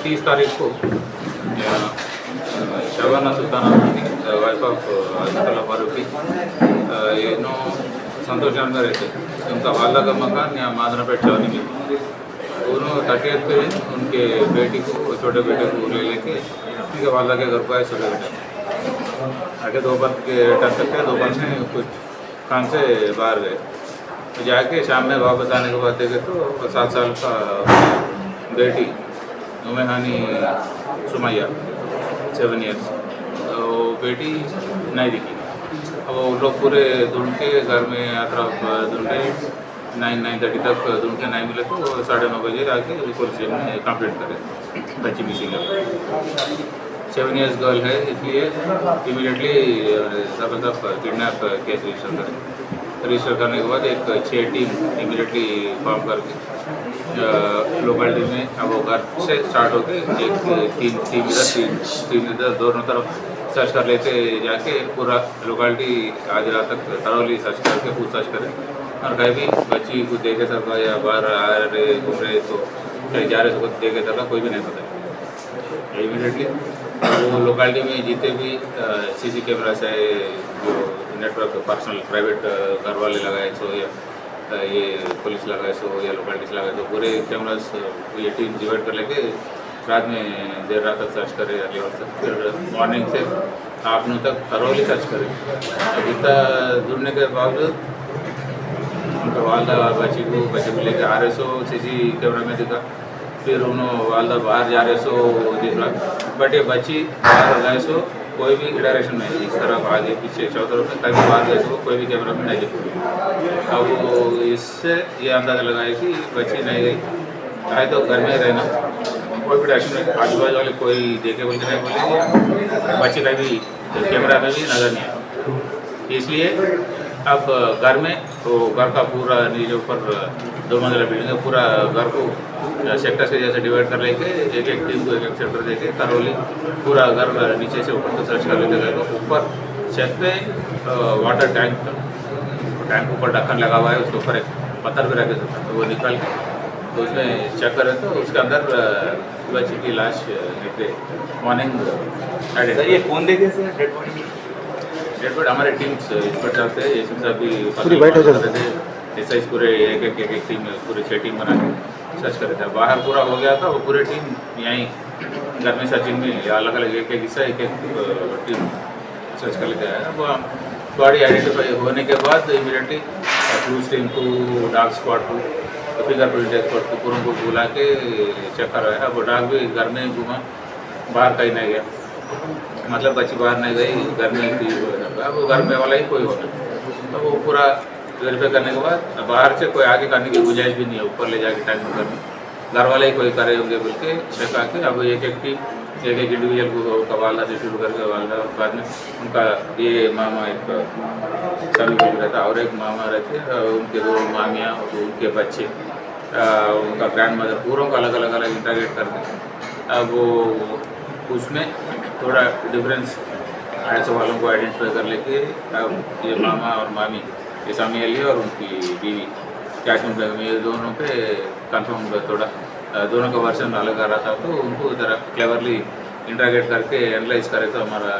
30 तारीख को Shabana Sultana wife of अजतुल्ला Farooqui YONO संतोष जानकर रहते उनका वाला का मकान यहाँ मादनापेट छावनी में। दोनों 30th पे उनके बेटी को छोटे बेटे को ले लेके उनके वाला के घर को आए। छोटे बेटे आगे दोपहर के टन तक थे, दोपहर में कुछ काम से बाहर गए तो जाके शाम में वापस आने के बाद देखे तो 7 साल का बेटी उमेहानी सुमैया 7 years तो बेटी नहीं दिखी। अब वो लोग पूरे ढूंढ के घर में अतराफ ढूंढे 9-9:30 तक ढूंढ के नहीं मिले तो 9:30 बजे आके पुलिस स्टेशन में कंप्लेंट करे बच्ची मिसिंग है। 7 years गर्ल है, इसलिए इमीडिएटली जबरदस्त किडनैप केस रजिस्टर करने के बाद एक 6 टीम इमीडिएटली फॉर्म करके लोकेलिटी में अब वो घर से स्टार्ट होके एक टीम इधर दोनों तरफ सर्च कर लेते जाके पूरा लोकेलिटी आज रात तक थरोली सर्च करके पूछताछ करें और कहीं भी बच्ची को देखे सका या बाहर आ रहे घूम रहे तो कहीं जा रहे तो देखे सका कोई भी नहीं पता। इमीडिएटली वो लोकेलिटी में जितने भी सीसी कैमरास है जो नेटवर्क पर्सनल प्राइवेट घर वाले लगाए सो या ये पुलिस लगाए सो या लोकेलिटीज लगाए तो पूरे कैमरास ये टीम डिवाइड कर लेके रात में देर रात तक सर्च करे अर्ली आवर तक, फिर मॉर्निंग से आफ्टरनून तक थरोली सर्च करे। अब इतना ढूंढने के बावजूद उनका वालदा बच्ची को लेके आ रहे सो सीसी कैमरा में दिखा, फिर उन्होंने वालदा बाहर जा रहे सो दिखा, बट ये बच्ची बाहर गए सो कोई भी डायरेक्शन में इस तरफ आगे पीछे चारों तरफ में कहीं बाहर गए सो कोई भी कैमरा में नहीं दिखी। अब वो इससे ये अंदाज़ा लगाए कि बच्ची नहीं गई, चाहे तो घर में ही रहना, कोई भी डायरेक्शन में आजू बाजू वाले कोई देखे बोलते नहीं बोले, बच्ची का भी कैमरा में भी नज़र नहीं आया। इसलिए अब घर में तो घर का पूरा नीचे ऊपर 2 मंजिला बिल्डिंग है, पूरा घर को सेक्टर से जैसे डिवाइड कर लेके एक टीम को एक सेक्टर देके करौली पूरा घर नीचे से ऊपर तक सर्च कर लेते गए। तो ऊपर छत पे वाटर टैंक ऊपर ढक्कन लगा हुआ है, उसके ऊपर एक पत्थर भी रखे तो वो निकाल के तो उसमें चेक करें तो उसके अंदर बच्ची की लाश निकले। मॉर्निंग ये कौन देखे सर डेड बॉडी हमारे टीम्स इस पर चलते हैं, एस साहब भी एस पूरे एक टीम पूरे 6 टीम बना के सर्च कर रहे थे। बाहर पूरा हो गया था, वो पूरे टीम यहीं घर में सर्चिंग में अलग अलग एक हिस्सा एक टीम सर्च कर लेते हैं। अब बॉडी आइडेंटिफाई होने के बाद इमीडिएटली क्रूज टीम को डॉग स्क्वाड को फिंगरप्रिंट एक्सपर्ट को पूरों को बुला के चेक कर रहा है। अब वो डॉग भी घर में घूमा, बाहर कहीं नहीं गया, मतलब बच्ची बाहर नहीं गई, घर में ही अब वो घर में वाला ही कोई होना। अब वो पूरा वेरीफाई करने के बाद बाहर से कोई आगे करने की गुंजाइश भी नहीं है, ऊपर ले जाके टाइम घर में घर वाले ही कोई करे होंगे बोल के चेक आके अब एक टीम एक इंडिविजुअल को का वालदा से शुरू करके वालदा बाद में उनका ये मामा एक सभी को रहता और एक मामा रहते, उनके 2 मामियाँ उनके बच्चे उनका ग्रैंड मदर पूरों का अलग अलग इंटरगेट करके अब वो उसमें थोड़ा डिफरेंस ऐसे वालों को आइडेंटिफाई कर लेके अब ये मामा और मामी ये सामी अली और उनकी बीवी कैशमिन बेगम ये दोनों पे कंफर्म थोड़ा दोनों का वर्जन अलग आ रहा था तो उनको ज़रा क्लेवरली इंटरगेट करके एनालाइज करे तो हमारा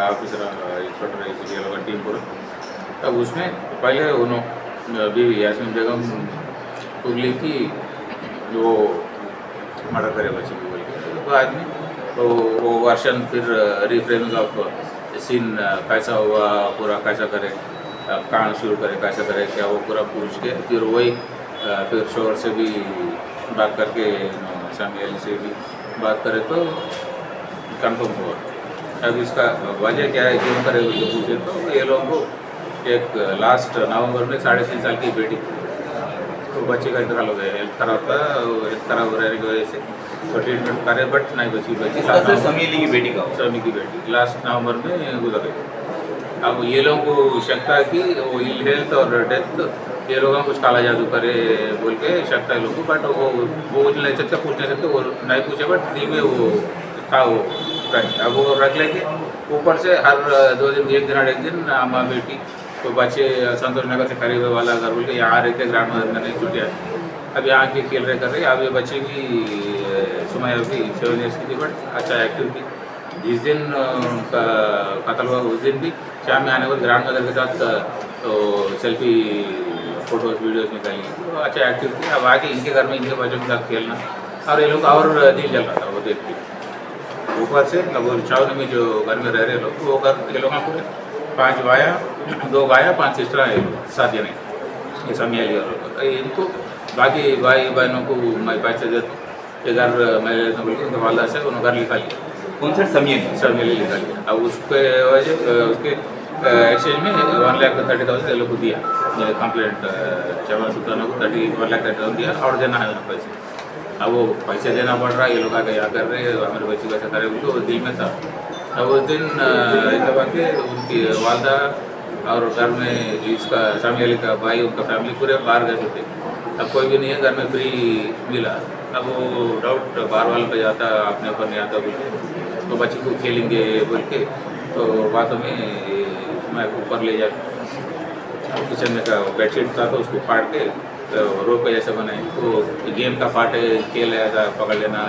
ऑफिसर इंस्पेक्टर टीम पूरा। अब उसमें पहले उन्होंने बीवी यास्मीन बेगम उगली की जो मर्डर करे बच्ची की बोल के बाद में तो वो वर्शन फिर रिफ्रेमिंग ऑफ सीन कैसा हुआ पूरा कैसा करे कहाँ शुरू करे कैसा करे क्या वो पूरा पूछ के फिर वही फिर शोर से भी बात करके सामी अली से भी बात करे तो कंफर्म हुआ। अब इसका वजह क्या है क्यों करे तो पूछे तो ये लोगों को एक लास्ट नवंबर में 3.5 साल की बेटी तो बच्चे का इंतकाल हो गया, हेल्थ खराब था, हेल्थ खराब रहने की वजह से तो ट्रीटमेंट करे बट नहीं बची समी की बेटी लास्ट नवंबर में गुजर गई। अब ये लोगों को शक था कि वो इल हेल्थ और डेथ ये लोग कुछ काला जादू करे बोल के शक था लोगों को, बट वो कुछ नहीं सकते पूछ नहीं सकते वो नहीं पूछे बट दिल में वो था वो अब वो रख लेके ऊपर से हर 2 दिन एक दिन माँ बेटी तो बच्चे संतोष नगर से करीब वाला घर बोल के यहाँ रहते ग्रांड मदर में नहीं छुट्टियाँ अब यहाँ के खेल रहे कर रहे। अब ये बच्चे भी सुमैया भी 7 ईयर्स की थी, बट अच्छा एक्टिव थी। जिस दिन उनका कत्ल हुआ उस दिन भी शाम में आने को ग्रैंड मदर के साथ तो सेल्फी फोटोज वीडियोज निकाली, तो अच्छा एक्टिव थी। अब आके इनके घर में इनके बच्चों के साथ खेलना और ये लोग और दिल जल रहा था वो देख के। ऊपर से अब वो चावनी में जो घर में रह रहे लोग, वो घर ये लोग पूरे 5 भाया 2 भाया 5 सिस्टर है, 7 जने ये समिया लिया लोग। इनको बाकी भाई बहनों को मैं पैसे देता हूँ, ये घर मैं लेता हूँ बोल के वालदा से उन्होंने घर लिखा लिया, कौन सा समील? समिया लिखा लिया। अब उसके वजह उसके एक्सचेंज में 1,30,000 ये लोग को दिया, कंप्लेंट चवन सुल्ताना को 1,30,000 दिया और देना है उन्हें पैसे। अब वो पैसे देना पड़ रहा है, ये लोग आके क्या कर रहे हैं, हमारे बच्चे कैसे करे उनको दिल में था। अब उस दिन इतना के उनकी वालदा और घर में इसका शामी अली का भाई उनका फैमिली पूरे बाहर गए थे। अब कोई भी नहीं है घर में, फ्री मिला। अब वो डाउट बाहर वाले पे जाता, अपने ऊपर नहीं आता कुछ, तो बच्चे को खेलेंगे बोल के तो बातों में मैं ऊपर ले जाता। किचन में का बेडशीट था तो उसको फाड़ के रोप पे जैसे बनाए, तो गेम का पार्ट है, खेल ऐसा पकड़ लेना,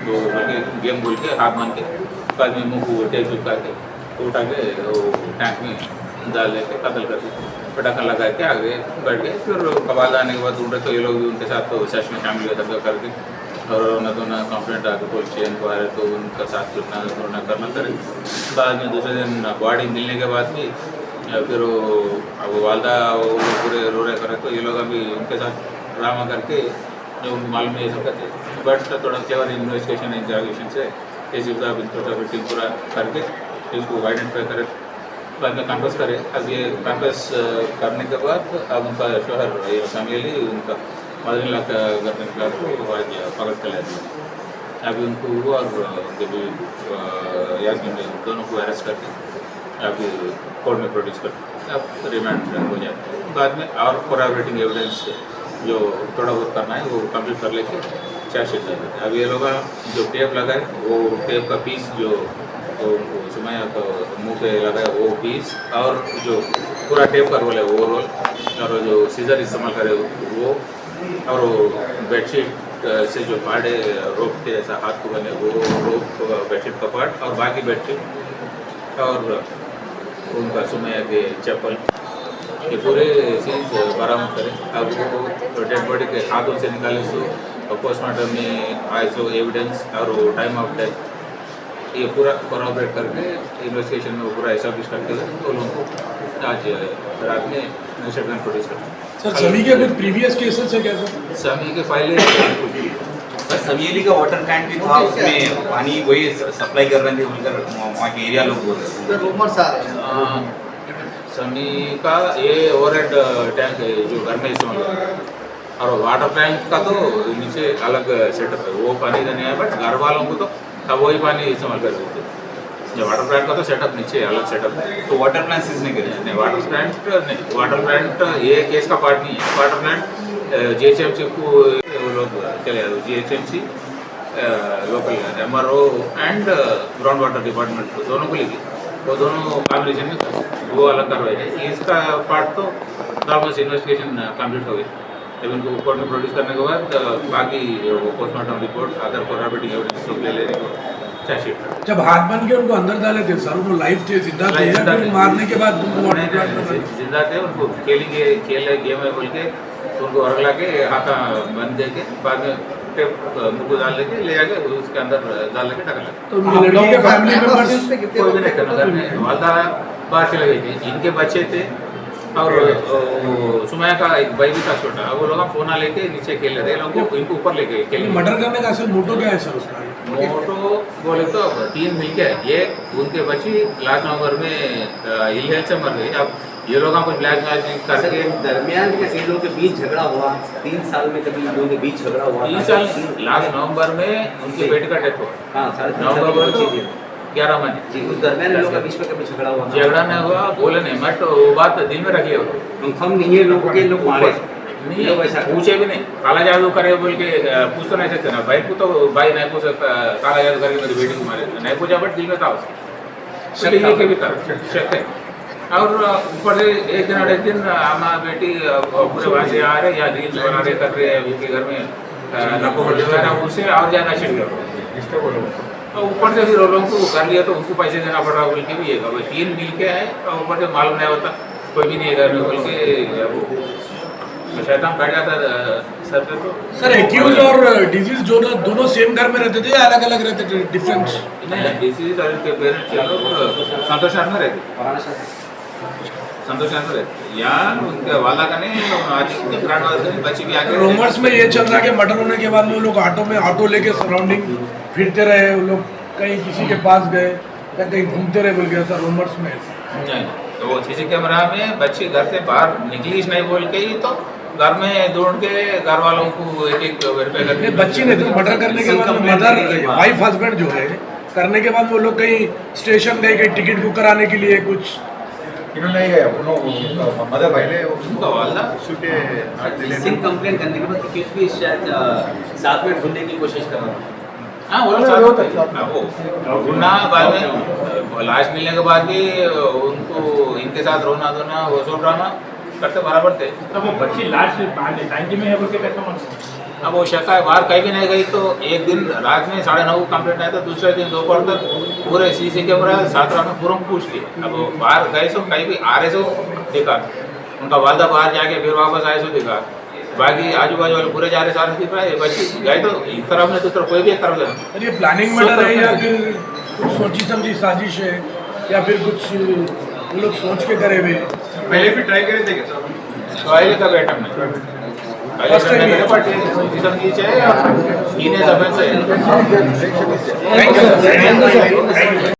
तो बोल के गेम बोल के हाथ मान के बाद में मुँह को टेप चिपका के उठा के वो टैंक में डाल लेके कत्ल कर दिया, पटाखा लगा के आगे बैठ गए। फिर कबाल आने के बाद ढूंढे तो ये लोग भी उनके साथ तो सेश में शामिल हुआ था करके, और न तो ना कंप्लेंट आके पुलिस स्टेशन को आ रहे तो उनका साथ छुटना ढूंढना करना करे। बाद में दूसरे दिन बॉडी मिलने के बाद भी फिर वो वालदा वो पूरे रो रहे करे, तो ये लोग अभी उनके साथ ड्रामा करके जो उनको मालूम नहीं सब करते, बट थोड़ा क्लेवर इन्वेस्टिगेशन इंटरोगेशन से एस साहब इंस्पेक्टर टीम पूरा करके इसको आइडेंटिफाई करे, बाद में कैंपस करे। अब ये कैंपस करने के बाद अब उनका शोहर ये फैमिली उनका मदर इन लॉ का घर में निकला तो आज पकड़ कर लिया। अभी उनको और उनके भी यास्मीन दोनों को अरेस्ट करके अभी कोर्ट में प्रोड्यूस करते, अब रिमांड हो जाता है। बाद में और कोराबरेटिंग एविडेंस जो थोड़ा बहुत करना है वो कंप्लीट कर लेके चार्जशीट कर देते हैं। अब ये लोग जो टेप लगाए वो टेप का पीस जो तो सुमैया को मुँह पे लगाए वो पीस, और जो पूरा टेप का रोल है वो रोल, और जो सीजर इस्तेमाल करे वो, और बेडशीट से जो पार्ट है रोप के ऐसा हाथ को बने वो रोप बेडशीट का पार्ट, और बाकी बेडशीट और उनका सुमैया के चप्पल, ये पूरे चीज़ बरामद करें। अब वो डेड बॉडी के हाथों से निकाले तो पोस्टमार्टम में आए सो एविडेंस और टाइम ऑफ डेथ ये पूरा कोराबरेट करके इन्वेस्टिगेशन में वो पूरा एस्टैब्लिश करके तो लोगों को आज रात में स्टेटमेंट प्रोड्यूस करते हैं। सर समी के कुछ प्रीवियस केसेस है क्या सर? समी के फाइलें सर समीली का वाटर टैंक भी था, उसमें पानी वही सप्लाई कर रहे थे बोलकर वहाँ के एरिया लोग बोल रहे थे। समी का ये ओवरहेड टैंक है जो घर में इस्तेमाल होता है, और वाटर टैंक का तो नीचे अलग सेटअप है, वो पानी देने है, बट घर वालों को तो तब वही पानी इस्तेमाल कर रहे थे। जो वाटर प्लांट का तो सेटअप नीचे अलग सेटअप है, तो वाटर प्लांट सीज नहीं करे? नहीं वाटर प्लांट ये केस का पार्ट नहीं है। वाटर प्लांट GHMC को वो लोग चले जाते, GHMC local MRO and ground water department दोनों को लेके वो दोनों कॉम्बिनेशन में वो अलग कार्रवाई है। इसका पार्ट तो ऑलमोस्ट इन्वेस्टिगेशन कंप्लीट हो गई, जब इनको कोर्ट में प्रोड्यूस करने के बाद बाकी पोस्टमार्टम रिपोर्ट अदर कोराबरेटिंग एविडेंस सब ले लेने को चार्जशीट। जब हाथ बन के उनको अंदर डाले थे सर, उनको लाइफ थे, जिंदा थे, या फिर मारने के बाद उनको वाटर प्लांट में डाले? जिंदा थे, उनको खेलेंगे खेल गेम है बोल के उनको अरगला के हाथ बंद दे के बाद में टेप मुँह को डाल लेके ले जाके उसके अंदर डाल लेके ढक लगे। तो उनकी लड़की के फैमिली मेंबर्स कोई भी नहीं करना, घर में वालदा बाहर चले गई थी, इनके बच्चे थे, और सुमैया का एक भाई भी था छोटा, वो लोग फोन लेके नीचे खेल रहे थे, लोग इनको ऊपर लेके खेल। मर्डर करने का असल मोटो क्या है सर उसका? मोटो बोले तो 3 मिल गए, एक उनके बच्ची लास्ट नवंबर में इल हेल्थ से मर गई। अब ये लोग कुछ ब्लैक मैजिक करके दरमियान के इन लोगों के बीच झगड़ा हुआ, 3 साल में कभी इन लोगों के बीच झगड़ा हुआ? 3 साल लास्ट नवंबर में उनकी बेटी का डेथ हुआ। हाँ, नवंबर को 11 महीने जी, उस दरमियान इन लोगों के बीच में कभी झगड़ा हुआ? झगड़ा नहीं हुआ, बोले नहीं, बट वो बात दिल में रख लिया। कंफर्म नहीं है लोगों के, लोग मारे नहीं पूछे भी नहीं, काला जादू करे बोल के पूछ तो नहीं सकते ना। भाई को तो भाई नहीं पूछ सकता काला जादू करके मेरी बेटी को मारे, नहीं पूछा, बट दिल में था उसके के भी था शक है। और ऊपर से एक दिन हमारा बेटी पूरे वहाँ से आ रहे या रील्स बना रहे कर रहे हैं उनके घर में, उसे और ज़्यादा छिड़ गया। तो ऊपर से फिर वो लोगों को कर लिया तो उनको पैसे देना पड़ रहा बोल के भी है, 3 मिल के आए और ऊपर से मालूम नहीं होता, कोई भी नहीं है घर में बोल के वो शैतान बैठ जाता सर पे। तो सर एक्यूज और डिजीज जो दोनों सेम घर में रहते थे या अलग अलग रहते थे, डिफरेंट? नहीं डिसीज के पेरेंट्स ये लोग संतोष नगर में रहते, संतोष नगर में रहते, यहाँ उनके वाला का नहीं, आज उनके ब्रांड वाले का बच्चे भी आके रूमर्स में ये चल रहा है कि मर्डर होने के बाद में वो लोग ऑटो लेके सराउंडिंग फिरते रहे, वो लोग कहीं किसी के पास गए या कहीं घूमते रहे बोल गया था रूमर्स में। नहीं, तो वो सीसी कैमरा में बच्ची घर से बाहर निकली नहीं बोल के ही तो घर में ढूंढ के घर वालों को एक वेरीफाई करके बच्ची ने तो मर्डर करने के बाद मदर वाइफ हस्बैंड जो है करने के बाद वो लोग कहीं स्टेशन गए, कहीं टिकट बुक कराने के लिए कुछ इन्होंने नहीं गया मदर भाई ने उनका वाला सिंह कंप्लेन करने के बाद केस भी शायद साथ में ढूंढने की कोशिश कर रहा था। हाँ वो लोग साथ होते हैं, वो ढूंढना बाद में लाश मिलने के बाद भी उनको इनके साथ रोना धोना वो सब ड्रामा करते बराबर थे। तो वो बच्ची लास्ट टाइम में है बोल के कैसे मालूम? अब वो शका बाहर कहीं भी नहीं गई, तो एक दिन रात में 9:30 को कंप्लेंट आया था, दूसरे दिन दोपहर तक पूरे सीसी कैमरा 7 में पूरा पूछ लिया। अब वो बाहर गए सो कहीं भी आ रहे सो देखा, उनका वालदा बाहर जाके फिर वापस आए सो देखा, बाकी आजू बाजू वाले पूरे जा रहे सारे दिख रहा है। बच्ची गए तो एक तरफ ने दूसरा कोई भी एक तरफ से। ये प्लानिंग मर्डर है या फिर कुछ सोची समझी साजिश है या फिर कुछ वो लोग सोच के करे हुए? पहले भी ट्राई करे थे क्या? पहले का बेटा नहीं, पहले First time का ही है। पार्टी सोची समझी चाहिए, इन ऑफेंस है। Thank you.